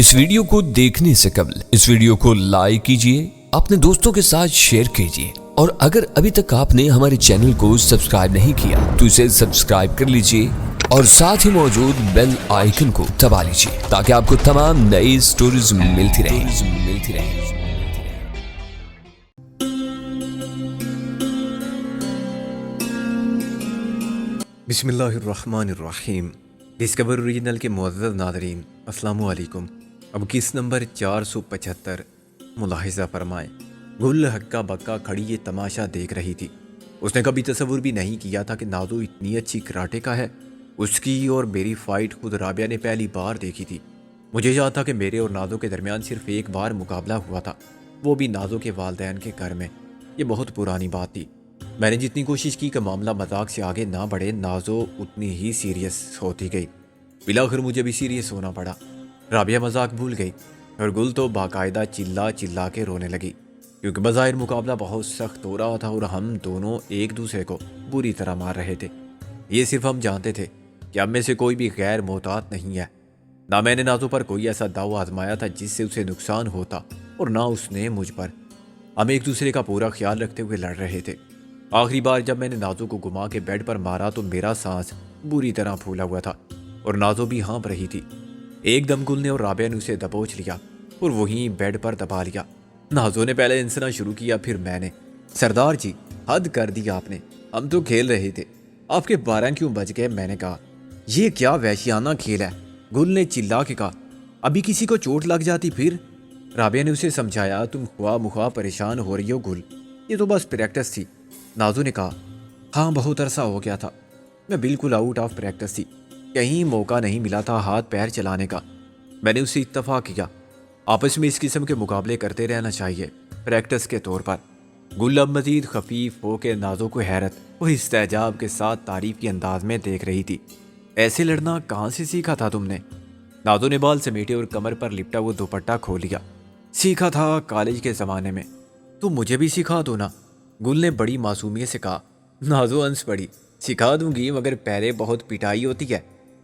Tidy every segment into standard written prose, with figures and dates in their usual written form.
اس video کو دیکھنے سے قبل اس ویڈیو کو لائک کیجئے، اپنے دوستوں کے ساتھ شیئر کیجئے، اور اگر ابھی تک آپ نے ہمارے چینل کو سبسکرائب نہیں کیا تو اسے سبسکرائب کر لیجئے اور ساتھ ہی موجود بیل آئیکن کو دبا لیجئے تاکہ آپ کو تمام نئی سٹوریز ملتی رہیں۔ بسم اللہ الرحمن الرحیم۔ ڈسکور اوریجنل کے معزز ناظرین، السلام علیکم۔ اب کس نمبر 475 ملاحظہ فرمائیں۔ گل ہکا بکا کھڑی یہ تماشا دیکھ رہی تھی۔ اس نے کبھی تصور بھی نہیں کیا تھا کہ نازو اتنی اچھی کراٹے کا ہے۔ اس کی اور میری فائٹ خود رابعہ نے پہلی بار دیکھی تھی۔ مجھے یاد تھا کہ میرے اور نازو کے درمیان صرف ایک بار مقابلہ ہوا تھا، وہ بھی نازو کے والدین کے گھر میں۔ یہ بہت پرانی بات تھی۔ میں نے جتنی کوشش کی کہ معاملہ مذاق سے آگے نہ بڑھے، نازو اتنی ہی سیریس ہوتی گئی۔ بالآخر مجھے بھی سیریس ہونا پڑا۔ رابعہ مذاق بھول گئی اور گل تو باقاعدہ چلا چلا کے رونے لگی، کیونکہ بظاہر مقابلہ بہت سخت ہو رہا تھا اور ہم دونوں ایک دوسرے کو بری طرح مار رہے تھے۔ یہ صرف ہم جانتے تھے کہ ہم میں سے کوئی بھی غیر محتاط نہیں ہے۔ نہ میں نے نازو پر کوئی ایسا داؤ آزمایا تھا جس سے اسے نقصان ہوتا، اور نہ اس نے مجھ پر۔ ہم ایک دوسرے کا پورا خیال رکھتے ہوئے لڑ رہے تھے۔ آخری بار جب میں نے نازو کو گھما کے بیڈ پر مارا تو میرا سانس بری طرح پھولا ہوا تھا اور نازو بھی ہانپ رہی تھی۔ ایک دم گل نے اور رابعہ نے اسے دبوچ لیا اور وہیں بیڈ پر دبا لیا۔ نازو نے پہلے ہنسنا شروع کیا، پھر میں نے۔ سردار جی، حد کر دی آپ نے، ہم تو کھیل رہے تھے، آپ کے 12 کیوں بج گئے؟ میں نے کہا۔ یہ کیا وحشیانہ کھیل ہے؟ گل نے چلا کے کہا۔ ابھی کسی کو چوٹ لگ جاتی پھر؟ رابعہ نے اسے سمجھایا۔ تم خواہ مخواہ پریشان ہو رہی ہو گل، یہ تو بس پریکٹس تھی۔ نازو نے کہا۔ ہاں بہت عرصہ ہو گیا تھا، میں بالکل آؤٹ آف پریکٹس تھی، کہیں موقع نہیں ملا تھا ہاتھ پیر چلانے کا۔ میں نے اس سے اتفاق کیا، آپس میں اس قسم کے مقابلے کرتے رہنا چاہیے پریکٹس کے طور پر۔ گل اب مزید خفیف ہو کے نازو کو حیرت اور استعجاب کے ساتھ تعریف کے انداز میں دیکھ رہی تھی۔ ایسے لڑنا کہاں سے سیکھا تھا تم نے؟ نازو نے بال سمیٹے اور کمر پر لپٹا وہ دوپٹہ کھول لیا۔ سیکھا تھا کالج کے زمانے میں۔ تم مجھے بھی سکھا دو نا، گل نے بڑی معصومیت سے کہا۔ نازو ہنس پڑی۔ سکھا دوں گی، مگر پہلے بہت پٹائی ہوتی ہے،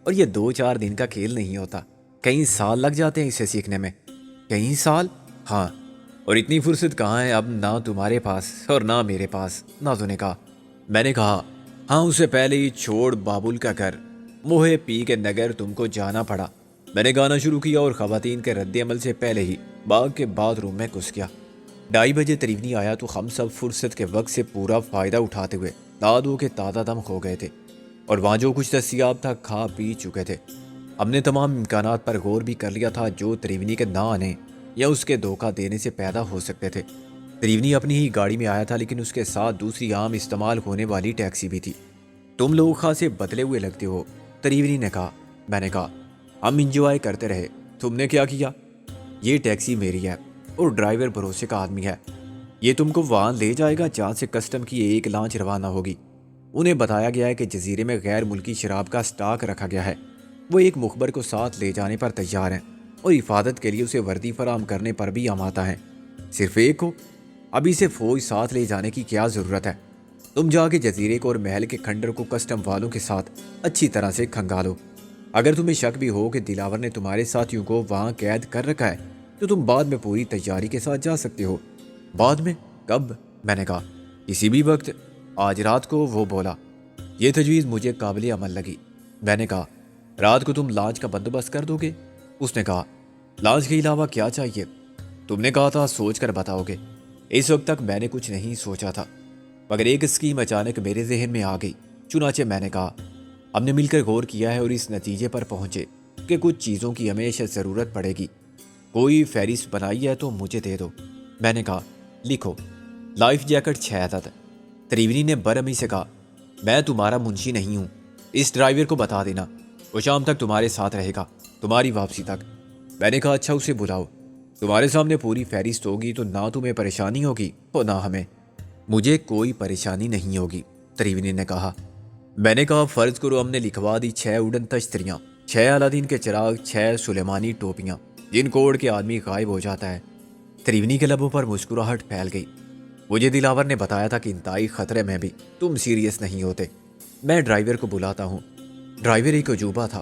اور یہ 2-4 دن کا کھیل نہیں ہوتا، کئی سال لگ جاتے ہیں اسے سیکھنے میں۔ کئی سال؟ ہاں، اور اتنی فرصت کہاں ہے اب، نہ تمہارے پاس اور نہ میرے پاس، نازو نے کہا۔ میں نے کہا، ہاں اسے پہلے ہی چھوڑ بابول کا گھر، موہے پی کے نگر تم کو جانا پڑا۔ میں نے گانا شروع کیا اور خواتین کے رد عمل سے پہلے ہی باغ کے باتھ روم میں گھس گیا۔ 2:30 بجے تریونی آیا تو ہم سب فرصت کے وقت سے پورا فائدہ اٹھاتے ہوئے دادو کے تازہ دم ہو گئے تھے، اور وہاں جو کچھ دستیاب تھا کھا پی چکے تھے۔ ہم نے تمام امکانات پر غور بھی کر لیا تھا جو تریونی کے نہ آنے یا اس کے دھوکہ دینے سے پیدا ہو سکتے تھے۔ تریونی اپنی ہی گاڑی میں آیا تھا، لیکن اس کے ساتھ دوسری عام استعمال ہونے والی ٹیکسی بھی تھی۔ تم لوگ خاصے بدلے ہوئے لگتے ہو، تریونی نے کہا۔ میں نے کہا، ہم انجوائے کرتے رہے، تم نے کیا کیا؟ یہ ٹیکسی میری ہے اور ڈرائیور بھروسے کا آدمی ہے، یہ تم کو وہاں لے جائے گا جہاں سے کسٹم کی ایک لانچ روانہ ہوگی۔ انہیں بتایا گیا ہے کہ جزیرے میں غیر ملکی شراب کا سٹاک رکھا گیا ہے۔ وہ ایک مخبر کو ساتھ لے جانے پر تیار ہیں اور حفاظت کے لیے اسے وردی فراہم کرنے پر بھی آمادہ ہیں۔ صرف ایک ہو؟ ابھی سے فوج ساتھ لے جانے کی کیا ضرورت ہے؟ تم جا کے جزیرے کو اور محل کے کھنڈر کو کسٹم والوں کے ساتھ اچھی طرح سے کھنگالو۔ اگر تمہیں شک بھی ہو کہ دلاور نے تمہارے ساتھیوں کو وہاں قید کر رکھا ہے تو تم بعد میں پوری تیاری کے ساتھ جا سکتے ہو۔ بعد میں؟ کب؟ میں نے کہا، کسی بھی وقت، آج رات کو۔ وہ بولا۔ یہ تجویز مجھے قابل عمل لگی۔ میں نے کہا، رات کو تم لانچ کا بندوبست کر دو گے؟ اس نے کہا، لانچ کے علاوہ کیا چاہیے؟ تم نے کہا تھا سوچ کر بتاؤ گے۔ اس وقت تک میں نے کچھ نہیں سوچا تھا، مگر ایک اسکیم اچانک میرے ذہن میں آ گئی۔ چنانچہ میں نے کہا، ہم نے مل کر غور کیا ہے اور اس نتیجے پر پہنچے کہ کچھ چیزوں کی ہمیشہ ضرورت پڑے گی۔ کوئی فہرست بنائی ہے تو مجھے دے دو۔ میں نے کہا، لکھو۔ لائف جیکٹ 6 عدد۔ تریونی نے برہمی سے کہا، میں تمہارا منشی نہیں ہوں، اس ڈرائیور کو بتا دینا، وہ شام تک تمہارے ساتھ رہے گا، تمہاری واپسی تک۔ میں نے کہا، اچھا اسے بلاؤ، تمہارے سامنے پوری فہرست ہوگی تو نہ تمہیں پریشانی ہوگی اور نہ ہمیں۔ مجھے کوئی پریشانی نہیں ہوگی، تریونی نے کہا۔ میں نے کہا، فرض کرو ہم نے لکھوا دی 6 اڑن تشتریاں، 6 الادین کے چراغ، 6 سلیمانی ٹوپیاں، جن کو اوڑھ کے آدمی غائب ہو جاتا ہے۔ تریونی کے لبوں پر مسکراہٹ پھیل گئی۔ مجھے دلاور نے بتایا تھا کہ انتہائی خطرے میں بھی تم سیریس نہیں ہوتے۔ میں ڈرائیور کو بلاتا ہوں۔ ڈرائیور ایک عجوبہ تھا،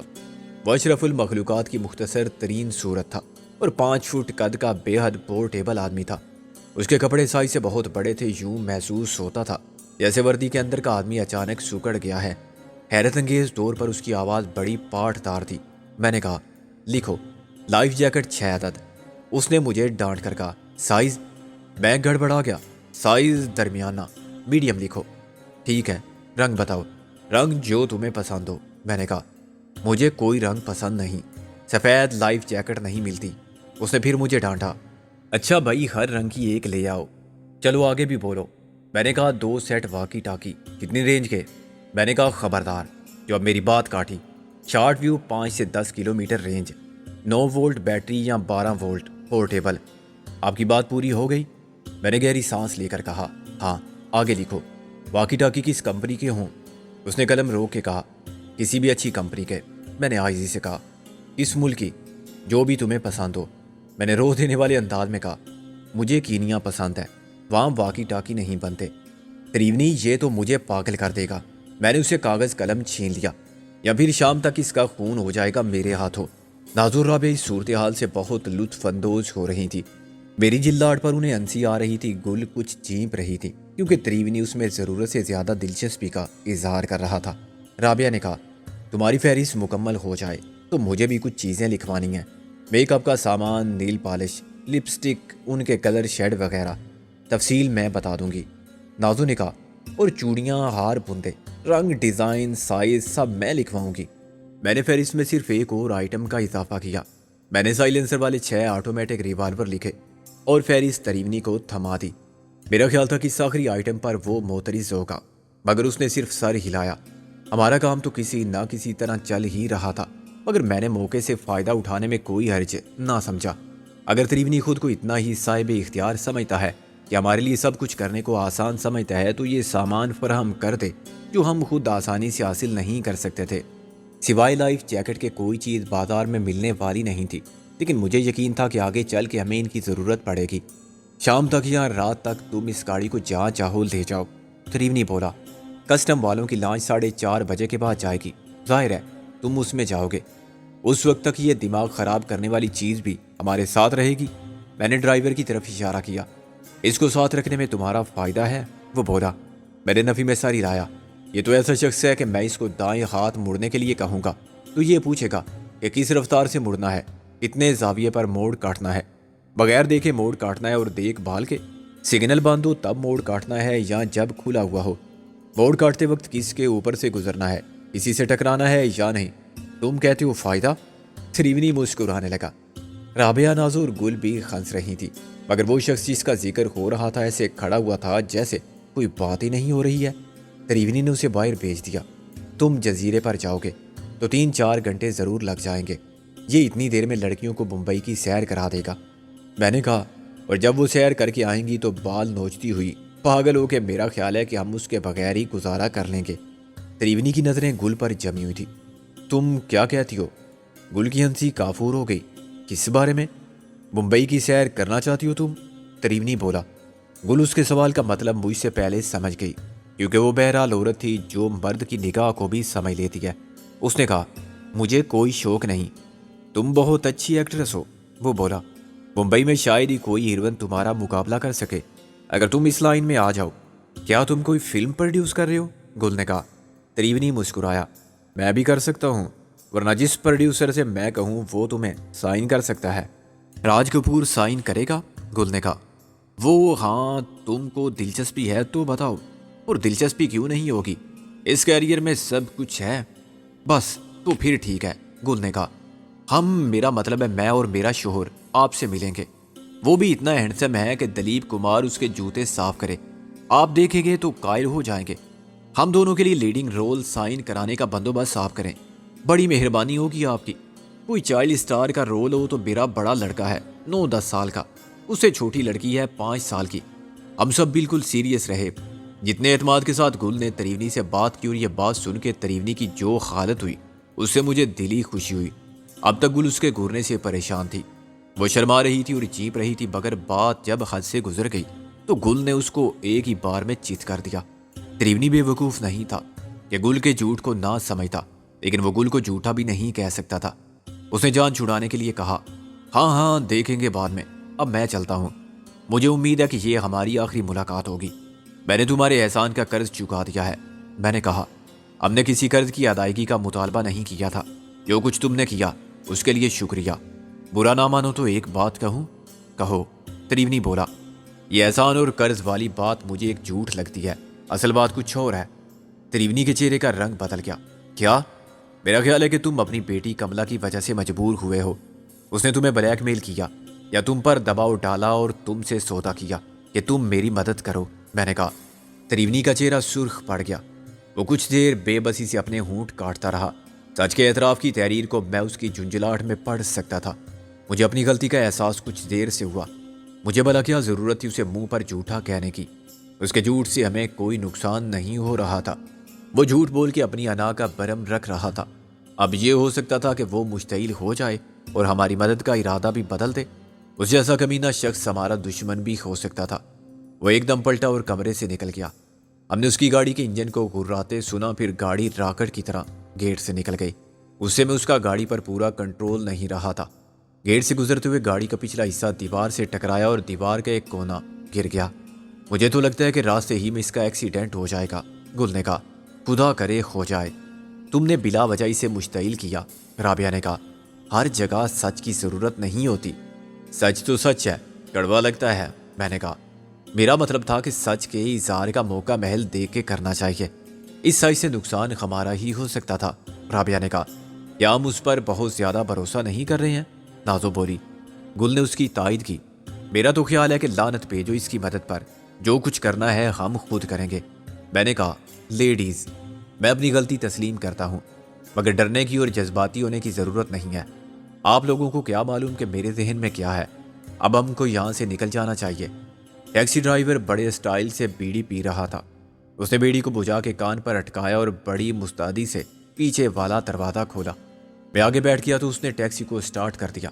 وہ اشرف المخلوقات کی مختصر ترین صورت تھا۔ اور 5 فٹ قد کا بے حد پورٹیبل آدمی تھا۔ اس کے کپڑے سائز سے بہت بڑے تھے، یوں محسوس ہوتا تھا جیسے وردی کے اندر کا آدمی اچانک سکڑ گیا ہے۔ حیرت انگیز طور پر اس کی آواز بڑی پاٹ دار تھی۔ میں نے کہا، لکھو لائف جیکٹ 6 عدد۔ اس نے مجھے ڈانٹ کر کہا، سائز؟ میں گڑبڑا گیا۔ سائز درمیانہ، میڈیم لکھو۔ ٹھیک ہے، رنگ بتاؤ۔ رنگ جو تمہیں پسند ہو۔ میں نے کہا، مجھے کوئی رنگ پسند نہیں، سفید لائف جیکٹ نہیں ملتی۔ اس نے پھر مجھے ڈانٹا، اچھا بھائی ہر رنگ کی ایک لے آؤ، چلو آگے بھی بولو۔ میں نے کہا 2 سیٹ واکی ٹاکی۔ کتنی رینج کے؟ میں نے کہا خبردار جو اب میری بات کاٹی۔ شارٹ ویو 5 سے 10 کلومیٹر رینج، 9 وولٹ بیٹری یا 12 وولٹ پورٹیبل۔ آپ کی بات پوری ہو گئی؟ میں نے گہری سانس لے کر کہا، ہاں آگے لکھو۔ واکی ٹاکی کس کمپنی کے ہوں؟ اس نے قلم روک کے کہا، کسی بھی اچھی کمپنی کے۔ میں نے عاجزی سے کہا، کس ملک کی؟ جو بھی تمہیں پسند ہو۔ میں نے رو دینے والے انداز میں کہا، مجھے کینیا پسند ہے، وہاں واکی ٹاکی نہیں بنتے۔ تریونی یہ تو مجھے پاگل کر دے گا۔ میں نے اسے کاغذ قلم چھین لیا، یا پھر شام تک اس کا خون ہو جائے گا میرے ہاتھوں۔ ناظر رابعہ اس صورتحال سے بہت لطف اندوز ہو رہی تھی۔ میری جلداٹ پر انہیں ہنسی آ رہی تھی، گل کچھ چینپ رہی تھی کیونکہ تریونی اس میں ضرورت سے زیادہ دلچسپی کا اظہار کر رہا تھا۔ رابعہ نے کہا، تمہاری فہرست مکمل ہو جائے تو مجھے بھی کچھ چیزیں لکھوانی ہیں، میک اپ کا سامان، نیل پالش، لپسٹک، ان کے کلر شیڈ وغیرہ۔ تفصیل میں بتا دوں گی۔ نازو نے کہا، اور چوڑیاں، ہار، بندے، رنگ، ڈیزائن، سائز سب میں لکھواؤں گی۔ میں نے فہرست میں صرف ایک اور آئٹم کا اضافہ کیا۔ میں نے سائلنسر والے 6 آٹومیٹک ریوالور لکھے اور فہرست تریونی کو تھما دی۔ میرا خیال تھا کہ اس آخری آئٹم پر وہ معترض ہوگا، مگر اس نے صرف سر ہلایا۔ ہمارا کام تو کسی نہ کسی طرح چل ہی رہا تھا، مگر میں نے موقع سے فائدہ اٹھانے میں کوئی حرج نہ سمجھا۔ اگر تریونی خود کو اتنا ہی صاحب اختیار سمجھتا ہے کہ ہمارے لیے سب کچھ کرنے کو آسان سمجھتا ہے تو یہ سامان فراہم کر دے جو ہم خود آسانی سے حاصل نہیں کر سکتے تھے۔ سوائے لائف جیکٹ کے کوئی چیز بازار میں ملنے والی نہیں تھی، لیکن مجھے یقین تھا کہ آگے چل کے ہمیں ان کی ضرورت پڑے گی۔ شام تک یا رات تک تم اس گاڑی کو جہاں چاہو لے جاؤ، تریونی بولا۔ کسٹم والوں کی لانچ 4:30 بجے کے بعد جائے گی، ظاہر ہے تم اس میں جاؤ گے۔ اس وقت تک یہ دماغ خراب کرنے والی چیز بھی ہمارے ساتھ رہے گی۔ میں نے ڈرائیور کی طرف اشارہ کیا، اس کو ساتھ رکھنے میں تمہارا فائدہ ہے؟ وہ بولا۔ میں نے نفی میں سر ہلایا، یہ تو ایسا شخص ہے کہ میں اس کو دائیں ہاتھ مڑنے کے لیے کہوں گا تو یہ پوچھے گا کہ کس رفتار سے مڑنا ہے، کتنے زاویے پر موڑ کاٹنا ہے، بغیر دیکھے موڑ کاٹنا ہے اور دیکھ بھال کے، سگنل بند ہو تب موڑ کاٹنا ہے یا جب کھلا ہوا ہو، موڑ کاٹتے وقت کس کے اوپر سے گزرنا ہے، کسی سے ٹکرانا ہے یا نہیں۔ تم کہتے ہو فائدہ؟ تریونی مسکرانے لگا۔ رابعہ، نازو اور گل بھی ہنس رہی تھی، مگر وہ شخص جس کا ذکر ہو رہا تھا ایسے کھڑا ہوا تھا جیسے کوئی بات ہی نہیں ہو رہی ہے۔ تریونی نے اسے باہر بھیج دیا۔ تم جزیرے پر جاؤ گے تو 3-4 گھنٹے ضرور لگ جائیں گے، یہ اتنی دیر میں لڑکیوں کو ممبئی کی سیر کرا دے گا۔ میں نے کہا، اور جب وہ سیر کر کے آئیں گی تو بال نوچتی ہوئی پاگل ہو کے میرا خیال ہے کہ ہم اس کے بغیر ہی گزارا کر لیں گے۔ تریونی کی نظریں گل پر جمی ہوئی تھی۔ تم کیا کہتی ہو؟ گل کی ہنسی کافور ہو گئی۔ کس بارے میں؟ ممبئی کی سیر کرنا چاہتی ہو تم؟ تریونی بولا۔ گل اس کے سوال کا مطلب مجھ سے پہلے سمجھ گئی، کیونکہ وہ بہرحال عورت تھی جو مرد کی نگاہ کو بھی سمجھ لیتی ہے۔ اس نے کہا، مجھے کوئی شوق نہیں۔ تم بہت اچھی ایکٹریس ہو، وہ بولا۔ ممبئی میں شاید ہی کوئی ہیروئن تمہارا مقابلہ کر سکے اگر تم اس لائن میں آ جاؤ۔ کیا تم کوئی فلم پروڈیوس کر رہے ہو؟ گل نے کہا۔ تریونی مسکرایا، میں بھی کر سکتا ہوں، ورنہ جس پروڈیوسر سے میں کہوں وہ تمہیں سائن کر سکتا ہے۔ راج کپور سائن کرے گا؟ گل نے کہا۔ وہ ہاں، تم کو دلچسپی ہے تو بتاؤ، اور دلچسپی کیوں نہیں ہوگی، اس کیریئر میں سب کچھ ہے۔ بس تو پھر ٹھیک ہے، گل نے کہا۔ میرا مطلب ہے میں اور میرا شوہر آپ سے ملیں گے۔ وہ بھی اتنا ہینڈسم ہے کہ دلیپ کمار اس کے جوتے صاف کرے، آپ دیکھیں گے تو قائل ہو جائیں گے۔ ہم دونوں کے لیے لیڈنگ رول سائن کرانے کا بندوبست آپ کریں، بڑی مہربانی ہوگی آپ کی۔ کوئی چائلڈ سٹار کا رول ہو تو میرا بڑا لڑکا ہے 9-10 سال کا، اس سے چھوٹی لڑکی ہے 5 سال کی۔ ہم سب بالکل سیریس رہے۔ جتنے اعتماد کے ساتھ گل نے تریونی سے بات کی اور یہ بات سن کے تریونی کی جو حالت ہوئی اس سے مجھے دلی خوشی ہوئی۔ اب تک گل اس کے گھورنے سے پریشان تھی، وہ شرما رہی تھی اور چیپ رہی تھی، مگر بات جب حد سے گزر گئی تو گل نے اس کو ایک ہی بار میں چت کر دیا۔ تریونی بے وقوف نہیں تھا کہ گل کے جھوٹ کو نہ سمجھتا، لیکن وہ گل کو جھوٹا بھی نہیں کہہ سکتا تھا۔ اس نے جان چھڑانے کے لیے کہا، ہاں ہاں دیکھیں گے بعد میں، اب میں چلتا ہوں، مجھے امید ہے کہ یہ ہماری آخری ملاقات ہوگی، میں نے تمہارے احسان کا قرض چکا دیا ہے۔ میں نے کہا ہم نے کسی قرض کی ادائیگی کا مطالبہ نہیں کیا تھا، جو کچھ تم نے کیا اس کے لیے شکریہ، برا نہ مانو تو ایک بات کہوں؟ کہو، تریونی بولا۔ یہ احسان اور قرض والی بات مجھے ایک جھوٹ لگتی ہے، اصل بات کچھ اور ہے۔ تریونی کے چہرے کا رنگ بدل گیا۔ کیا؟ میرا خیال ہے کہ تم اپنی بیٹی کملا کی وجہ سے مجبور ہوئے ہو، اس نے تمہیں بلیک میل کیا یا تم پر دباؤ ڈالا اور تم سے سودا کیا کہ تم میری مدد کرو۔ میں نے کہا۔ تریونی کا چہرہ سرخ پڑ گیا، وہ کچھ دیر بے بسی سے اپنے ہونٹ کاٹتا رہا۔ سچ کے اعتراف کی تحریر کو میں اس کی جھنجھلاہٹ میں پڑھ سکتا تھا۔ مجھے اپنی غلطی کا احساس کچھ دیر سے ہوا۔ مجھے بھلا کیا ضرورت تھی اسے منہ پر جھوٹا کہنے کی؟ اس کے جھوٹ سے ہمیں کوئی نقصان نہیں ہو رہا تھا، وہ جھوٹ بول کے اپنی انا کا برم رکھ رہا تھا۔ اب یہ ہو سکتا تھا کہ وہ مشتعل ہو جائے اور ہماری مدد کا ارادہ بھی بدل دے۔ اس جیسا کمینہ شخص ہمارا دشمن بھی ہو سکتا تھا۔ وہ ایک دم پلٹا اور کمرے سے نکل گیا۔ ہم نے اس کی گاڑی کے انجن کو گھراتے سنا، پھر گاڑی راکٹ کی طرح گیٹ سے نکل گئی۔ غصے میں اس کا گاڑی پر پورا کنٹرول نہیں رہا تھا۔ گیٹ سے گزرتے ہوئے گاڑی کا پچھلا حصہ دیوار سے ٹکرایا اور دیوار کا ایک کونا گر گیا۔ مجھے تو لگتا ہے کہ راستے ہی میں اس کا ایکسیڈنٹ ہو جائے گا۔ گل نے کہا۔ خدا کرے ہو جائے، تم نے بلا وجہ اسے مشتعل کیا۔ رابعہ نے کہا۔ ہر جگہ سچ کی ضرورت نہیں ہوتی، سچ تو سچ ہے، کڑوا لگتا ہے۔ میں نے کہا میرا مطلب تھا کہ سچ کے اظہار کا موقع محل دیکھ کے کرنا چاہیے، اس سچ سے نقصان ہمارا ہی ہو سکتا تھا۔ رابعہ نے کہا کیا ہم اس پر بہت زیادہ بھروسہ نہیں کر رہے ہیں؟ نازو بولی۔ گل نے اس کی تائید کی۔ میرا تو خیال ہے کہ لعنت بھیجو اس کی مدد پر، جو کچھ کرنا ہے ہم خود کریں گے۔ میں نے کہا لیڈیز، میں اپنی غلطی تسلیم کرتا ہوں، مگر ڈرنے کی اور جذباتی ہونے کی ضرورت نہیں ہے۔ آپ لوگوں کو کیا معلوم کہ میرے ذہن میں کیا ہے؟ اب ہم کو یہاں سے نکل جانا چاہیے۔ ٹیکسی ڈرائیور بڑے سٹائل سے بیڑی پی رہا تھا۔ اس نے بیڑی کو بجھا کے کان پر اٹکایا اور بڑی مستعدی سے پیچھے والا دروازہ کھولا۔ میں آگے بیٹھ گیا تو اس نے ٹیکسی کو سٹارٹ کر دیا۔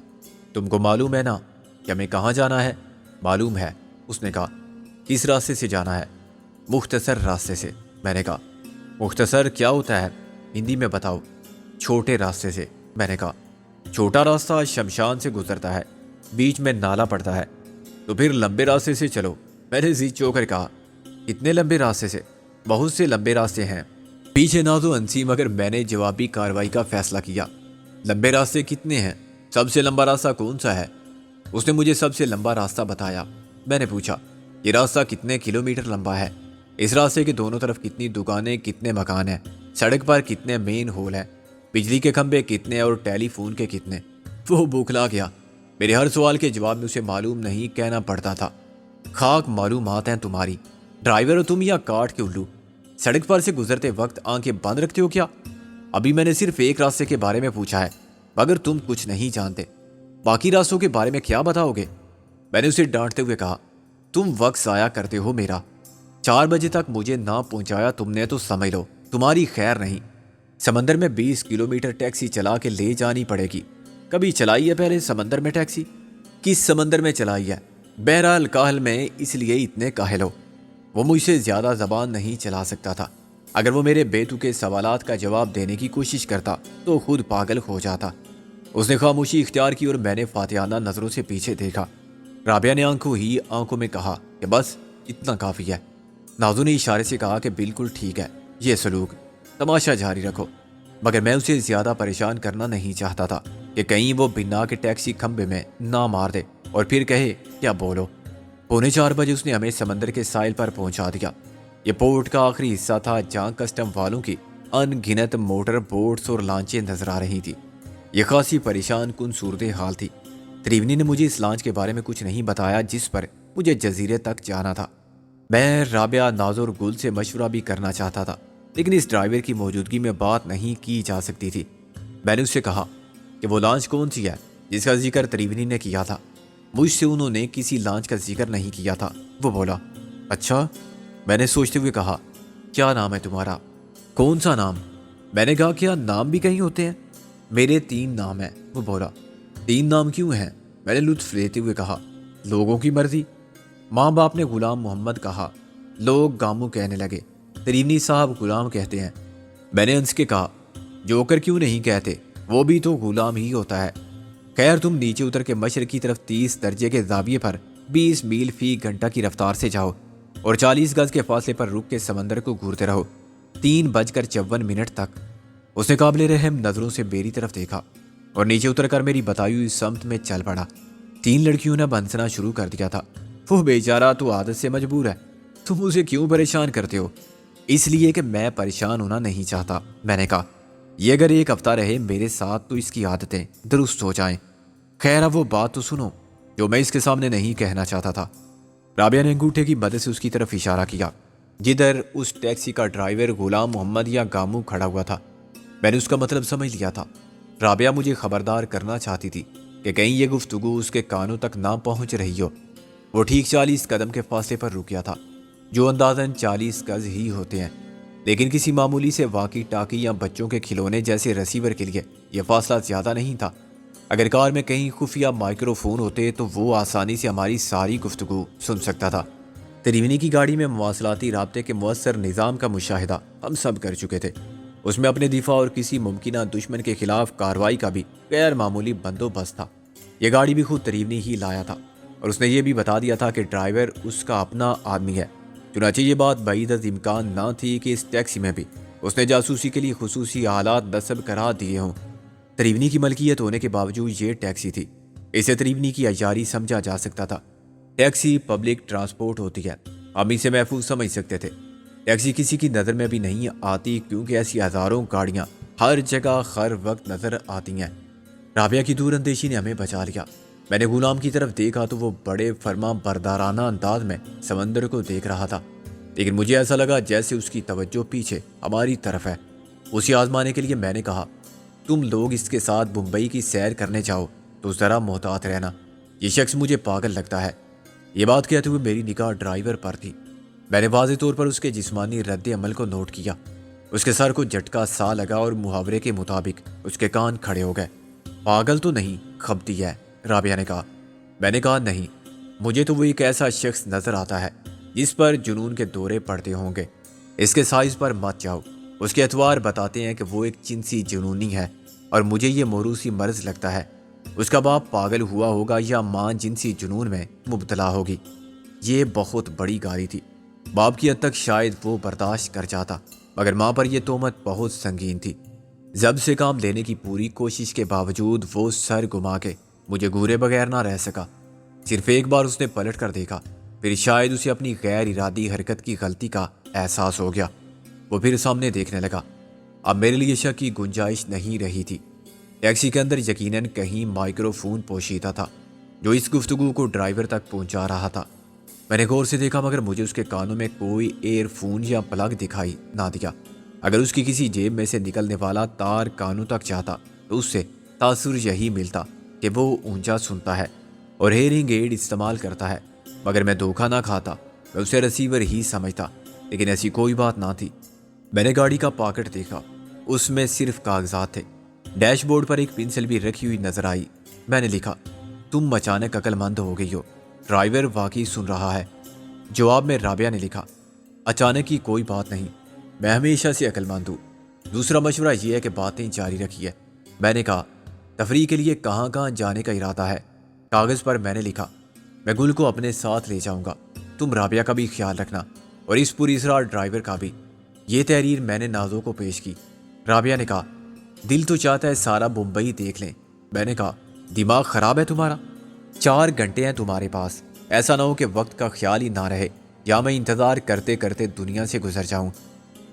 تم کو معلوم ہے نا کہ ہمیں کہاں جانا ہے؟ معلوم ہے، اس نے کہا۔ کس راستے سے جانا ہے؟ مختصر راستے سے۔ میں نے کہا مختصر کیا ہوتا ہے؟ ہندی میں بتاؤ۔ چھوٹے راستے سے۔ میں نے کہا چھوٹا راستہ شمشان سے گزرتا ہے، بیچ میں نالا پڑتا ہے۔ تو پھر لمبے راستے سے چلو، میں نے زی چو کر کہا۔ اتنے لمبے راستے سے؟ بہت سے لمبے راستے ہیں، پیچھے نازو ہنسی، مگر میں نے جوابی کارروائی کا فیصلہ کیا۔ لمبے راستے کتنے ہیں؟ سب سے لمبا راستہ کون سا ہے؟ اس نے مجھے سب سے لمبا راستہ بتایا۔ میں نے پوچھا یہ راستہ کتنے کلومیٹر لمبا ہے؟ اس راستے کے دونوں طرف کتنی دکانیں، کتنے مکان ہیں؟ سڑک پر کتنے مین ہول ہیں؟ بجلی کے کھمبے کتنے اور ٹیلی فون کے کتنے؟ وہ بوکھلا گیا۔ میرے ہر سوال کے جواب میں اسے معلوم نہیں کہنا پڑتا تھا۔ خاک معلومات ہیں تمہاری، ڈرائیور ہو تم یا کاٹ کے الو؟ سڑک پر سے گزرتے وقت آنکھیں بند رکھتے ہو کیا؟ ابھی میں نے صرف ایک راستے کے بارے میں پوچھا ہے، مگر تم کچھ نہیں جانتے، باقی راستوں کے بارے میں کیا بتاؤ گے؟ میں نے اسے ڈانٹتے ہوئے کہا تم وقت ضائع کرتے ہو میرا۔ 4 بجے تک مجھے نہ پہنچایا تم نے تو سمجھ لو تمہاری خیر نہیں۔ سمندر میں 20 کلومیٹر ٹیکسی چلا کے لے جانی پڑے گی۔ کبھی چلائی ہے پہلے سمندر میں ٹیکسی؟ کس سمندر میں چلائی ہے؟ بہرحال کاہل میں اس لیے اتنے کاہل ہو۔ وہ مجھ سے زیادہ زبان نہیں چلا سکتا تھا۔ اگر وہ میرے بیتوکے سوالات کا جواب دینے کی کوشش کرتا تو خود پاگل ہو جاتا۔ اس نے خاموشی اختیار کی اور میں نے فاتحانہ نظروں سے پیچھے دیکھا۔ رابعہ نے آنکھوں میں کہا کہ بس اتنا کافی ہے۔ نازو نے اشارے سے کہا کہ بالکل ٹھیک ہے، یہ سلوک، تماشا جاری رکھو۔ مگر میں اسے زیادہ پریشان کرنا نہیں چاہتا تھا کہ کہیں وہ بنا کے ٹیکسی کھمبے میں نہ مار دے اور پھر کہے کیا بولو۔ 3:45 بجے اس نے ہمیں سمندر کے ساحل پر پہنچا دیا۔ یہ پورٹ کا آخری حصہ تھا جہاں کسٹم والوں کی ان گنت موٹر بوٹس اور لانچیں نظر آ رہی تھی۔ یہ خاصی پریشان کن صورتحال تھی۔ تریونی نے مجھے اس لانچ کے بارے میں کچھ نہیں بتایا جس پر مجھے جزیرے تک جانا تھا۔ میں رابعہ، ناز اور گل سے مشورہ بھی کرنا چاہتا تھا، لیکن اس ڈرائیور کی موجودگی میں بات نہیں کی جا سکتی تھی۔ میں نے اس سے کہا کہ وہ لانچ کون سی ہے جس کا ذکر تریونی نے کیا تھا؟ مجھ سے انہوں نے کسی لانچ کا ذکر نہیں کیا تھا۔ وہ بولا اچھا؟ میں نے سوچتے ہوئے کہا کیا نام ہے تمہارا؟ کون سا نام؟ میں نے کہا کیا نام بھی کہیں ہوتے ہیں؟ میرے 3 نام ہیں۔ وہ بولا 3 نام کیوں ہیں؟ میں نے لطف لیتے ہوئے کہا لوگوں کی مرضی۔ ماں باپ نے غلام محمد کہا، لوگ گامو کہنے لگے۔ تریونی صاحب غلام کہتے ہیں۔ میں نے ہنس کے کہا جوکر کیوں نہیں کہتے، وہ بھی تو غلام ہی ہوتا ہے۔ خیر تم نیچے اتر کے مشرق کی طرف 30 درجے کے زاویے پر 20 میل فی گھنٹہ کی رفتار سے جاؤ اور 40 گز کے فاصلے پر رک کے سمندر کو گھورتے رہو 3:54 تک۔ اس نے قابل رحم نظروں سے میری طرف دیکھا اور نیچے اتر کر میری بتائی ہوئی سمت میں چل پڑا۔ 3 لڑکیوں نے بنسنا شروع کر دیا تھا۔ وہ بیچارہ تو عادت سے مجبور ہے، تم اسے کیوں پریشان کرتے ہو؟ اس لیے کہ میں پریشان ہونا نہیں چاہتا، میں نے کہا۔ یہ اگر 1 ہفتہ رہے میرے ساتھ تو اس کی عادتیں درست ہو جائیں۔ خیر اب وہ بات تو سنو جو میں اس کے سامنے نہیں کہنا چاہتا تھا۔ رابعہ نے انگوٹھے کی مدد سے اس کی طرف اشارہ کیا جدھر اس ٹیکسی کا ڈرائیور غلام محمد یا گامو کھڑا ہوا تھا۔ میں نے اس کا مطلب سمجھ لیا تھا۔ رابعہ مجھے خبردار کرنا چاہتی تھی کہ کہیں یہ گفتگو اس کے کانوں تک نہ پہنچ رہی ہو۔ وہ ٹھیک 40 قدم کے فاصلے پر رک گیا تھا، جو اندازاً 40 گز ہی ہوتے ہیں، لیکن کسی معمولی سے واقی ٹاکی یا بچوں کے کھلونے جیسے ریسیور کے لیے یہ فاصلہ زیادہ نہیں تھا۔ اگر کار میں کہیں خفیہ مائکرو فون ہوتے تو وہ آسانی سے ہماری ساری گفتگو سن سکتا تھا۔ تریونی کی گاڑی میں مواصلاتی رابطے کے مؤثر نظام کا مشاہدہ ہم سب کر چکے تھے۔ اس میں اپنے دفاع اور کسی ممکنہ دشمن کے خلاف کارروائی کا بھی غیر معمولی بندوبست تھا۔ یہ گاڑی بھی خود تریونی ہی لایا تھا اور اس نے یہ بھی بتا دیا تھا کہ ڈرائیور اس کا اپنا آدمی ہے۔ چنانچہ یہ بات بعید از امکان نہ تھی کہ اس ٹیکسی میں بھی اس نے جاسوسی کے لیے خصوصی آلات نصب کرا دیے ہوں۔ تریونی کی ملکیت ہونے کے باوجود یہ ٹیکسی تھی، اسے تریونی کی عیاری سمجھا جا سکتا تھا۔ ٹیکسی پبلک ٹرانسپورٹ ہوتی ہے، ہم اسے محفوظ سمجھ سکتے تھے۔ ٹیکسی کسی کی نظر میں بھی نہیں آتی کیونکہ ایسی ہزاروں گاڑیاں ہر جگہ ہر وقت نظر آتی ہیں۔ رابعہ کی دور اندیشی نے ہمیں بچا لیا۔ میں نے غلام کی طرف دیکھا تو وہ بڑے فرما بردارانہ انداز میں سمندر کو دیکھ رہا تھا، لیکن مجھے ایسا لگا جیسے اس کی توجہ پیچھے ہماری طرف ہے۔ اسے آزمانے کے لیے میں نے کہا، تم لوگ اس کے ساتھ بمبئی کی سیر کرنے جاؤ تو ذرا محتاط رہنا، یہ شخص مجھے پاگل لگتا ہے۔ یہ بات کہتے ہوئے میری نگاہ ڈرائیور پر تھی۔ میں نے واضح طور پر اس کے جسمانی رد عمل کو نوٹ کیا۔ اس کے سر کو جھٹکا سا لگا اور محاورے کے مطابق اس کے کان کھڑے ہو گئے۔ پاگل تو نہیں، کھپتی ہے، رابعہ نے کہا۔ میں نے کہا نہیں، مجھے تو وہ ایک ایسا شخص نظر آتا ہے جس پر جنون کے دورے پڑتے ہوں گے۔ اس کے سائز پر مت جاؤ، اس کے اتوار بتاتے ہیں کہ وہ ایک جنسی جنونی ہے اور مجھے یہ موروثی مرض لگتا ہے۔ اس کا باپ پاگل ہوا ہوگا یا ماں جنسی جنون میں مبتلا ہوگی۔ یہ بہت بڑی گالی تھی۔ باپ کی حد تک شاید وہ برداشت کر جاتا، مگر ماں پر یہ تہمت بہت سنگین تھی۔ ضبط سے کام لینے کی پوری کوشش کے باوجود وہ سر گھما کے مجھے گورے بغیر نہ رہ سکا۔ صرف ایک بار اس نے پلٹ کر دیکھا، پھر شاید اسے اپنی غیر ارادی حرکت کی غلطی کا احساس ہو گیا۔ وہ پھر سامنے دیکھنے لگا۔ اب میرے لیے شک کی گنجائش نہیں رہی تھی۔ ٹیکسی کے اندر یقیناً کہیں مائکرو فون پوشیدہ تھا جو اس گفتگو کو ڈرائیور تک پہنچا رہا تھا۔ میں نے غور سے دیکھا مگر مجھے اس کے کانوں میں کوئی ایئر فون یا پلگ دکھائی نہ دیا۔ اگر اس کی کسی جیب میں سے نکلنے والا تار کانوں تک جاتا تو اس سے تاثر یہی ملتا کہ وہ اونچا سنتا ہے اور ہیئرنگ ایڈ استعمال کرتا ہے، مگر میں دھوکہ نہ کھاتا، میں اسے ریسیور ہی سمجھتا، لیکن ایسی کوئی بات نہ تھی۔ میں نے گاڑی کا پاکٹ دیکھا، اس میں صرف کاغذات تھے۔ ڈیش بورڈ پر ایک پنسل بھی رکھی ہوئی نظر آئی۔ میں نے لکھا، تم اچانک عقل مند ہو گئی ہو، ڈرائیور واقعی سن رہا ہے۔ جواب میں رابعہ نے لکھا، اچانک کی کوئی بات نہیں، میں ہمیشہ سے عقل مند ہوں۔ دوسرا مشورہ یہ ہے کہ باتیں جاری رکھیے۔ میں نے کہا، تفریح کے لیے کہاں کہاں جانے کا ارادہ ہے؟ کاغذ پر میں نے لکھا، میں گل کو اپنے ساتھ لے جاؤں گا، تم رابعہ کا بھی خیال رکھنا اور اس پوری اسرار ڈرائیور کا بھی۔ یہ تحریر میں نے نازو کو پیش کی۔ رابعہ نے کہا، دل تو چاہتا ہے سارا بمبئی دیکھ لیں۔ میں نے کہا، دماغ خراب ہے تمہارا؟ 4 گھنٹے ہیں تمہارے پاس، ایسا نہ ہو کہ وقت کا خیال ہی نہ رہے یا میں انتظار کرتے کرتے دنیا سے گزر جاؤں۔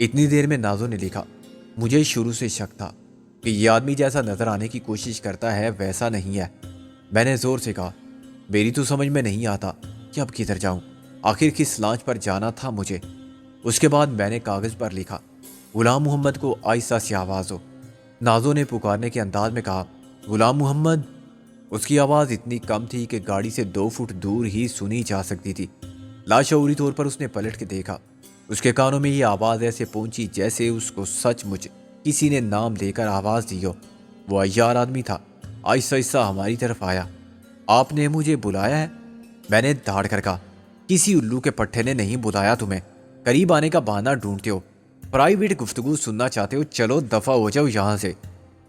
اتنی دیر میں نازو نے لکھا، مجھے شروع سے شک تھا کہ یہ آدمی جیسا نظر آنے کی کوشش کرتا ہے ویسا نہیں ہے۔ میں نے زور سے کہا، میری تو سمجھ میں نہیں آتا کہ اب کدھر جاؤں، آخر کس لانچ پر جانا تھا مجھے۔ اس کے بعد میں نے کاغذ پر لکھا، غلام محمد کو آہستہ سے آواز ہو۔ نازو نے پکارنے کے انداز میں کہا، غلام محمد۔ اس کی آواز اتنی کم تھی کہ گاڑی سے 2 فٹ دور ہی سنی جا سکتی تھی۔ لاشعوری طور پر اس نے پلٹ کے دیکھا۔ اس کے کانوں میں یہ آواز ایسے پہنچی جیسے اس کو سچ مچ کسی نے نام لے کر آواز دی ہو۔ وہ عیار آدمی تھا، آہستہ آہستہ ہماری طرف آیا۔ آپ نے مجھے بلایا ہے؟ میں نے دھاڑ کر کہا، کسی الو کے پٹھے نے نہیں بلایا تمہیں، قریب آنے کا بہانہ ڈھونڈتے ہو، پرائیویٹ گفتگو سننا چاہتے ہو، چلو دفع ہو جاؤ یہاں سے۔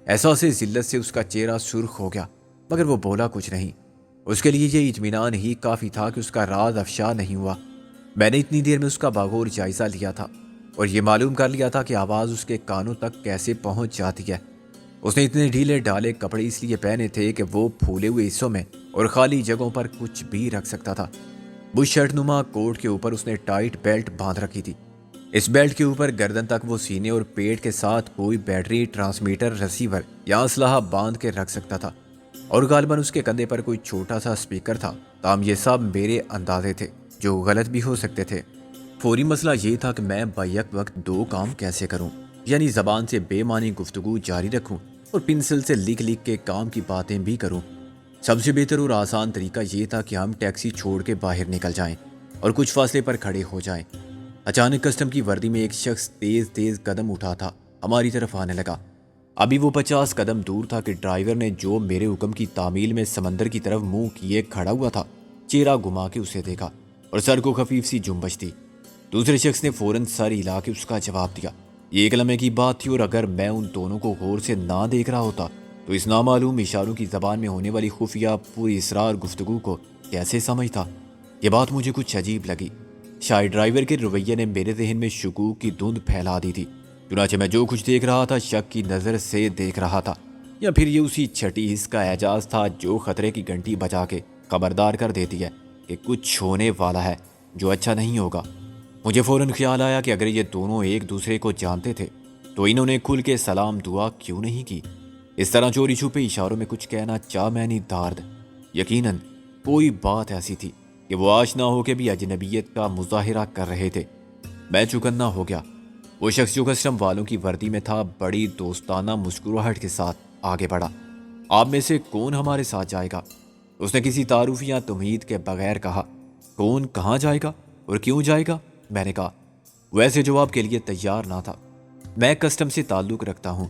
احساس ذلت سے اس کا چہرہ سرخ ہو گیا۔ مگر وہ بولا کچھ نہیں۔ اس کے لیے یہ اطمینان ہی کافی تھا کہ اس کا راز افشا نہیں ہوا۔ میں نے اتنی دیر میں اس کا باغور جائزہ لیا تھا اور یہ معلوم کر لیا تھا کہ آواز اس کے کانوں تک کیسے پہنچ جاتی ہے۔ اس نے اتنے ڈھیلے ڈھالے کپڑے اس لیے پہنے تھے کہ وہ پھولے ہوئے حصوں میں اور خالی جگہوں پر کچھ بھی رکھ سکتا تھا۔ بش شرٹ نما کوٹ کے اوپر اس نے ٹائٹ بیلٹ باندھ رکھی تھی۔ اس بیلٹ کے اوپر گردن تک وہ سینے اور پیٹ کے ساتھ کوئی بیٹری، ٹرانسمیٹر، ریسیور یا اسلحہ باندھ کے رکھ سکتا تھا، اور غالباً اس کے کندھے پر کوئی چھوٹا سا اسپیکر تھا۔ تاہم یہ سب میرے اندازے تھے جو غلط بھی ہو سکتے تھے۔ فوری مسئلہ یہ تھا کہ میں بیک وقت دو کام کیسے کروں، یعنی زبان سے بے معنی گفتگو جاری رکھوں اور پنسل سے لکھ لکھ کے کام کی باتیں بھی کروں۔ سب سے بہتر اور آسان طریقہ یہ تھا کہ ہم ٹیکسی چھوڑ کے باہر نکل جائیں اور کچھ فاصلے پر کھڑے ہو جائیں۔ اچانک کسٹم کی وردی میں ایک شخص تیز تیز قدم اٹھا ہماری طرف آنے لگا۔ ابھی وہ 50 قدم دور تھا کہ ڈرائیور نے، جو میرے حکم کی تعمیل میں سمندر کی طرف منہ کیے کھڑا ہوا تھا، چہرہ گھما کے اسے دیکھا اور سر کو خفیف سی جنبش دی۔ دوسرے شخص نے فوراً سر ہلا کے اس کا جواب دیا۔ یہ ایک لمحے کی بات تھی، اور اگر میں ان دونوں کو غور سے نہ دیکھ رہا ہوتا تو اس نامعلوم اشاروں کی زبان میں ہونے والی خفیہ پوری اسرار گفتگو کو کیسے سمجھتا۔ یہ بات مجھے کچھ عجیب لگی۔ شاید ڈرائیور کے رویے نے میرے ذہن میں شکوک کی دھند پھیلا دی تھی۔ چنانچہ میں جو کچھ دیکھ رہا تھا شک کی نظر سے دیکھ رہا تھا، یا پھر یہ اسی چھٹی حص کا اعجاز تھا جو خطرے کی گھنٹی بجا کے خبردار کر دیتی ہے کہ کچھ ہونے والا ہے جو اچھا نہیں ہوگا۔ مجھے فوراً خیال آیا کہ اگر یہ دونوں ایک دوسرے کو جانتے تھے تو انہوں نے کھل کے سلام دعا کیوں نہیں کی؟ اس طرح چوری چھپے اشاروں میں کچھ کہنا چاہ میں نہیں دارد۔ یقیناً کوئی بات ایسی تھی کہ وہ آشنا ہو کے بھی اجنبیت کا مظاہرہ کر رہے تھے۔ میں چوکنا ہو گیا۔ وہ شخص جو کسٹم والوں کی وردی میں تھا بڑی دوستانہ مسکراہٹ کے ساتھ آگے بڑھا۔ آپ میں سے کون ہمارے ساتھ جائے گا؟ اس نے کسی تعارف یا تمہید کے بغیر کہا۔ کون کہاں جائے گا اور کیوں جائے گا؟ میں نے کہا۔ ویسے جواب کے لیے تیار نہ تھا۔ میں کسٹم سے تعلق رکھتا ہوں۔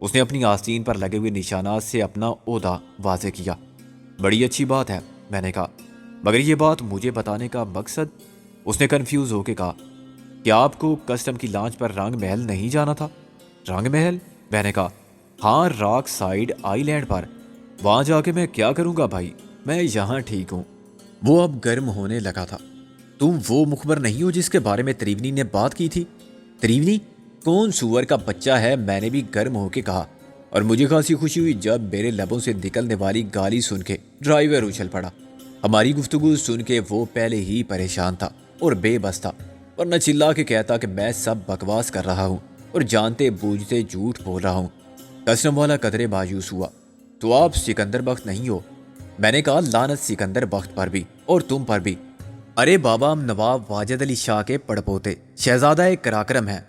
اس نے اپنی آستین پر لگے ہوئے نشانات سے اپنا عہدہ واضح کیا۔ بڑی اچھی بات ہے، میں نے کہا، مگر یہ بات مجھے بتانے کا مقصد؟ اس نے کنفیوز ہو کے کہا، کیا آپ کو کسٹم کی لانچ پر رنگ محل نہیں جانا تھا؟ رنگ محل؟ میں نے کہا، ہاں، راک سائیڈ آئی لینڈ پر۔ وہاں جا کے میں کیا کروں گا بھائی، میں یہاں ٹھیک ہوں۔ وہ اب گرم ہونے لگا تھا۔ تم وہ مخبر نہیں ہو جس کے بارے میں تریونی نے بات کی تھی؟ تریونی؟ کون سور کا بچہ ہے؟ میں نے بھی گرم ہو کے کہا، اور مجھے خاصی خوشی ہوئی جب میرے لبوں سے نکلنے والی گالی سن کے ڈرائیور اچھل پڑا۔ ہماری گفتگو سن کے وہ پہلے ہی پریشان تھا اور بے بس تھا، ورنہ چلا کے کہتا کہ میں سب بکواس کر رہا ہوں اور جانتے بوجھتے جھوٹ بول رہا ہوں۔ کسٹم والا قدرے مایوس ہوا۔ تو آپ سکندر بخت نہیں ہو؟ میں نے کہا، لعنت سکندر بخت پر بھی اور تم پر بھی۔ ارے بابا، ہم نواب واجد علی شاہ کے پڑپوتے شہزادہ کراکرم ہیں۔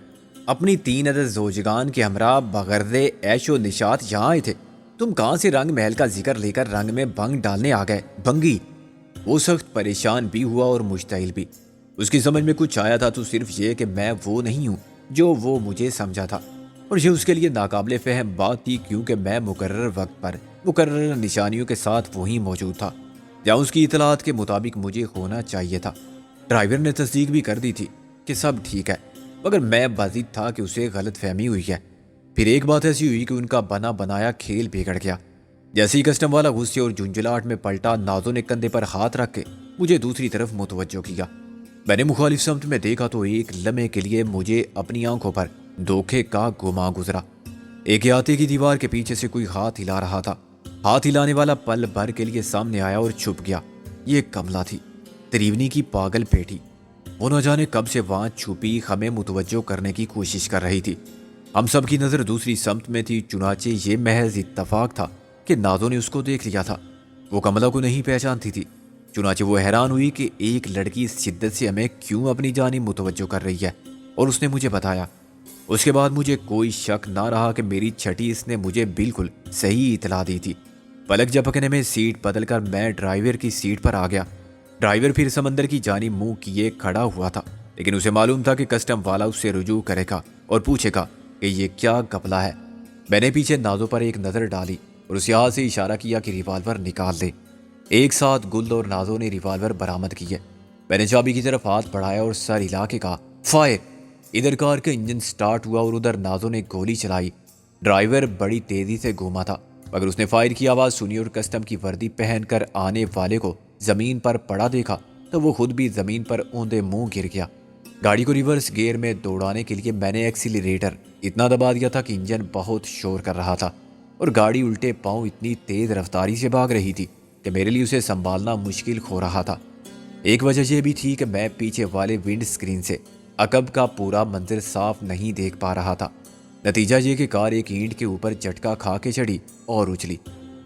اپنی 3 عدد زوجگان کے ہمراہ بغرض عیش و نشاط یہاں آئے تھے۔ تم کہاں سے رنگ محل کا ذکر لے کر رنگ میں بھنگ ڈالنے آ گئے بھنگی؟ وہ سخت پریشان بھی ہوا اور مشتعل بھی۔ اس کی سمجھ میں کچھ آیا تھا تو صرف یہ کہ میں وہ نہیں ہوں جو وہ مجھے سمجھا تھا، اور یہ اس کے لیے ناقابل فہم بات تھی، کیونکہ میں مقرر وقت پر مقرر نشانیوں کے ساتھ وہیں موجود تھا، یا اس کی اطلاعات کے مطابق مجھے ہونا چاہیے تھا۔ ڈرائیور نے تصدیق بھی کر دی تھی کہ سب ٹھیک ہے، مگر میں باضد تھا کہ اسے غلط فہمی ہوئی ہے۔ پھر ایک بات ایسی ہوئی کہ ان کا بنا بنایا کھیل بگڑ گیا۔ جیسے ہی کسٹم والا غصے اور جھنجھلاہٹ میں پلٹا، نازو نے کندھے پر ہاتھ رکھ کے مجھے دوسری طرف متوجہ کیا۔ میں نے مخالف سمت میں دیکھا تو ایک لمحے کے لیے مجھے اپنی آنکھوں پر دھوکے کا گما گزرا۔ ایک احاطے کی دیوار کے پیچھے سے کوئی ہاتھ ہلا رہا تھا۔ ہاتھ ہلانے والا پل بھر کے لیے سامنے آیا اور چھپ گیا۔ یہ کملا تھی، تریونی کی پاگل بیٹی۔ وہ نہ جانے کب سے وہاں چھپی ہمیں متوجہ کرنے کی کوشش کر رہی تھی۔ ہم سب کی نظر دوسری سمت میں تھی، چنانچہ یہ محض اتفاق تھا کہ نازو نے اس کو دیکھ لیا تھا۔ وہ کملا کو نہیں پہچانتی تھی، چنانچہ وہ حیران ہوئی کہ ایک لڑکی اس شدت سے ہمیں کیوں اپنی جانب متوجہ کر رہی ہے، اور اس نے مجھے بتایا۔ اس کے بعد مجھے کوئی شک نہ رہا کہ میری چھٹی اس نے مجھے بالکل صحیح اطلاع دی تھی۔ پلک جھپکنے میں سیٹ بدل کر میں ڈرائیور کی سیٹ پر آ گیا۔ ڈرائیور پھر سمندر کی جانب منہ کیے کھڑا ہوا تھا، لیکن اسے معلوم تھا کہ کسٹم والا اس سے رجوع کرے گا اور پوچھے گا کہ یہ کیا گپلا ہے۔ میں نے پیچھے نازو پر ایک نظر ڈالی اور اسے ہاتھ سے اشارہ کیا کہ ریوالور نکال دے۔ ایک ساتھ گل اور نازو نے ریوالور برآمد کیے۔ میں نے چابی کی طرف ہاتھ بڑھایا اور سر ہلا کے کہا، فائر۔ ادھر کار کا انجن سٹارٹ ہوا اور ادھر نازو نے گولی چلائی۔ ڈرائیور بڑی تیزی سے گھوما تھا مگر اس نے فائر کی آواز سنی اور کسٹم کی وردی پہن کر آنے والے کو زمین پر پڑا دیکھا تو وہ خود بھی زمین پر اوندے منہ گر گیا۔ گاڑی کو ریورس گیئر میں دوڑانے کے لیے میں نے ایکسیلریٹر اتنا دبا دیا تھا کہ انجن بہت شور کر رہا تھا اور گاڑی الٹے پاؤں اتنی تیز رفتاری سے بھاگ رہی تھی کہ میرے لیے اسے سنبھالنا مشکل ہو رہا تھا۔ ایک وجہ یہ بھی تھی کہ میں پیچھے والے ونڈ سکرین سے عقب کا پورا منظر صاف نہیں دیکھ پا رہا تھا۔ نتیجہ یہ کہ کار ایک اینٹ کے اوپر جھٹکا کھا کے چڑھی اور اچھلی،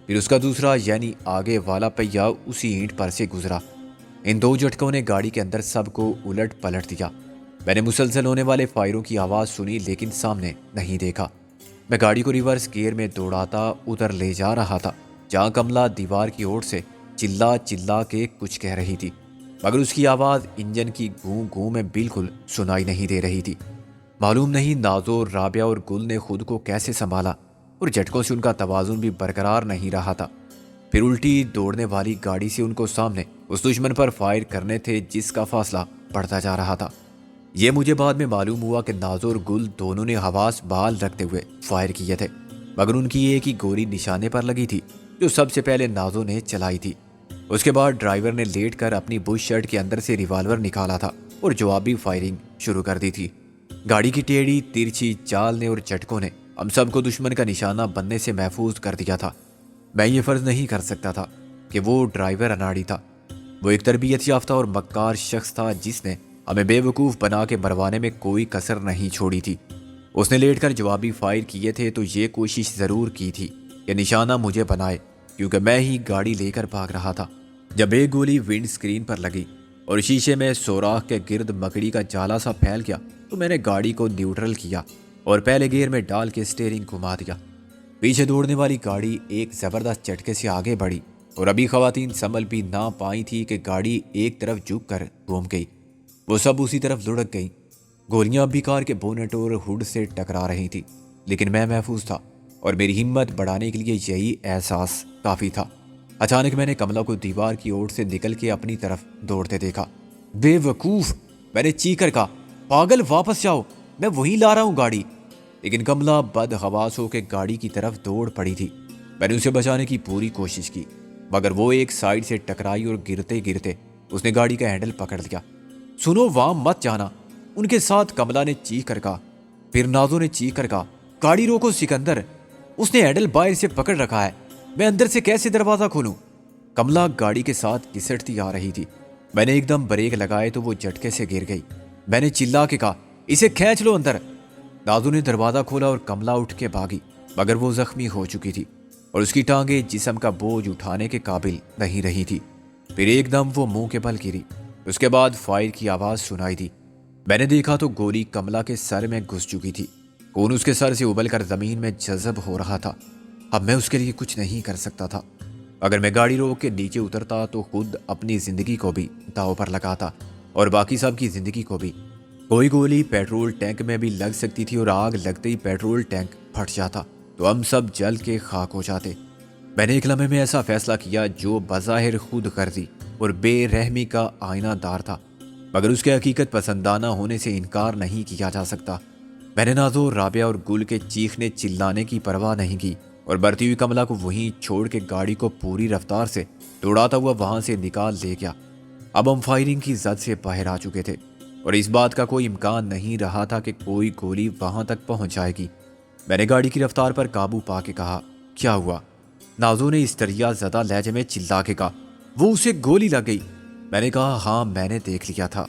پھر اس کا دوسرا یعنی آگے والا پہیا اسی اینٹ پر سے گزرا۔ ان دو جھٹکوں نے گاڑی کے اندر سب کو الٹ پلٹ دیا۔ میں نے مسلسل ہونے والے فائروں کی آواز سنی لیکن سامنے نہیں دیکھا۔ میں گاڑی کو ریورس گیئر میں دوڑاتا ادھر لے جا رہا تھا جہاں کملا دیوار کی اوٹ سے چلا چلا کے کچھ کہہ رہی تھی، مگر اس کی آواز انجن کی گوں گوں میں بالکل سنائی نہیں دے رہی تھی۔ معلوم نہیں نازو، رابعہ اور گل نے خود کو کیسے سنبھالا اور جھٹکوں سے ان کا توازن بھی برقرار نہیں رہا تھا۔ پھر الٹی دوڑنے والی گاڑی سے ان کو سامنے اس دشمن پر فائر کرنے تھے جس کا فاصلہ بڑھتا جا رہا تھا۔ یہ مجھے بعد میں معلوم ہوا کہ نازو اور گل دونوں نے حواس بحال رکھتے ہوئے فائر کیے تھے، مگر ان کی ایک ہی گولی نشانے پر لگی تھی جو سب سے پہلے نازو نے چلائی تھی۔ اس کے بعد ڈرائیور نے لیٹ کر اپنی بش شرٹ کے اندر سے ریوالور نکالا تھا اور جوابی فائرنگ شروع کر دی تھی۔ گاڑی کی ٹیڑھی ترچھی چال نے اور جھٹکوں نے ہم سب کو دشمن کا نشانہ بننے سے محفوظ کر دیا تھا۔ میں یہ فرض نہیں کر سکتا تھا کہ وہ ڈرائیور اناڑی تھا۔ وہ ایک تربیت یافتہ اور مکار شخص تھا جس نے ہمیں بے وقوف بنا کے مروانے میں کوئی کسر نہیں چھوڑی تھی۔ اس نے لیٹ کر جوابی فائر کیے تھے تو یہ کوشش ضرور کی تھی کہ نشانہ مجھے بنائے، کیونکہ میں ہی گاڑی لے کر بھاگ رہا تھا۔ جب ایک گولی ونڈ سکرین پر لگی اور شیشے میں سوراخ کے گرد مکڑی کا جالا سا پھیل گیا تو میں نے گاڑی کو نیوٹرل کیا اور پہلے گیئر میں ڈال کے اسٹیئرنگ گھما دیا۔ پیچھے دوڑنے والی گاڑی ایک زبردست جھٹکے سے آگے بڑھی اور ابھی خواتین سنبھل بھی نہ پائی تھی کہ گاڑی ایک طرف جھک کر گھوم گئی۔ وہ سب اسی طرف لڑک گئی۔ گولیاں اب بھی کار کے بونٹ اور ہوڈ سے ٹکرا رہی تھی، لیکن میں محفوظ تھا اور میری ہمت بڑھانے کے لیے یہی احساس کافی تھا۔ اچانک میں نے کملا کو دیوار کی اوٹ سے نکل کے اپنی طرف دوڑتے دیکھا۔ بے وقوف! میں نے چیخ کر کہا، پاگل واپس جاؤ، میں وہیں لا رہا ہوں گاڑی۔ لیکن کملا بد حواس ہو کے گاڑی کی طرف دوڑ پڑی تھی۔ میں نے اسے بچانے کی پوری کوشش کی، مگر وہ ایک سائڈ سے ٹکرائی اور گرتے گرتے اس نے گاڑی کا ہینڈل پکڑ لیا۔ سنو، وہاں مت جانا، ان کے ساتھ کملا نے چیخ کر کہا۔ پھر نازو نے چیخ کر کہا، گاڑی روکو سکندر، اس نے ہینڈل باہر سے پکڑ رکھا ہے، میں اندر سے کیسے دروازہ کھولوں؟ کملا گاڑی کے ساتھ گھسٹتی آ رہی تھی۔ میں نے ایک دم بریک لگائے تو وہ جھٹکے سے گر گئی۔ میں نے چلا کے کہا، اسے کھینچ لو اندر۔ نازو نے دروازہ کھولا اور کملا اٹھ کے بھاگی، مگر وہ زخمی ہو چکی تھی اور اس کی ٹانگیں جسم کا بوجھ اٹھانے کے قابل نہیں رہی تھی۔ پھر ایک دم وہ منہ کے بل گری۔ اس کے بعد فائر کی آواز سنائی دی۔ میں نے دیکھا تو گولی کملا کے سر میں گھس چکی تھی۔ خون اس کے سر سے ابل کر زمین میں جذب ہو رہا تھا۔ اب میں اس کے لیے کچھ نہیں کر سکتا تھا۔ اگر میں گاڑی روک کے نیچے اترتا تو خود اپنی زندگی کو بھی داؤ پر لگاتا اور باقی سب کی زندگی کو بھی۔ کوئی گولی پیٹرول ٹینک میں بھی لگ سکتی تھی اور آگ لگتے ہی پیٹرول ٹینک پھٹ جاتا تو ہم سب جل کے خاک ہو جاتے۔ میں نے ایک لمحے میں ایسا فیصلہ کیا جو بظاہر خود غرضی اور بے رحمی کا آئینہ دار تھا، مگر اس کے حقیقت پسندانہ ہونے سے انکار نہیں کیا جا سکتا۔ میں نے نازو، رابعہ اور گل کے چیخنے چلانے کی پرواہ نہیں کی اور بڑھتی ہوئی کملا کو وہیں چھوڑ کے گاڑی کو پوری رفتار سے دوڑاتا ہوا وہاں سے نکال لے گیا۔ اب ہم فائرنگ کی زد سے باہر آ چکے تھے اور اس بات کا کوئی امکان نہیں رہا تھا کہ کوئی گولی وہاں تک پہنچ جائے گی۔ میں نے گاڑی کی رفتار پر قابو پا کے کہا، کیا ہوا؟ نازو نے استریا زدہ لہجے میں چلا کے کہا، وہ اسے گولی لگ گئی۔ میں نے کہا، ہاں میں نے دیکھ لیا تھا۔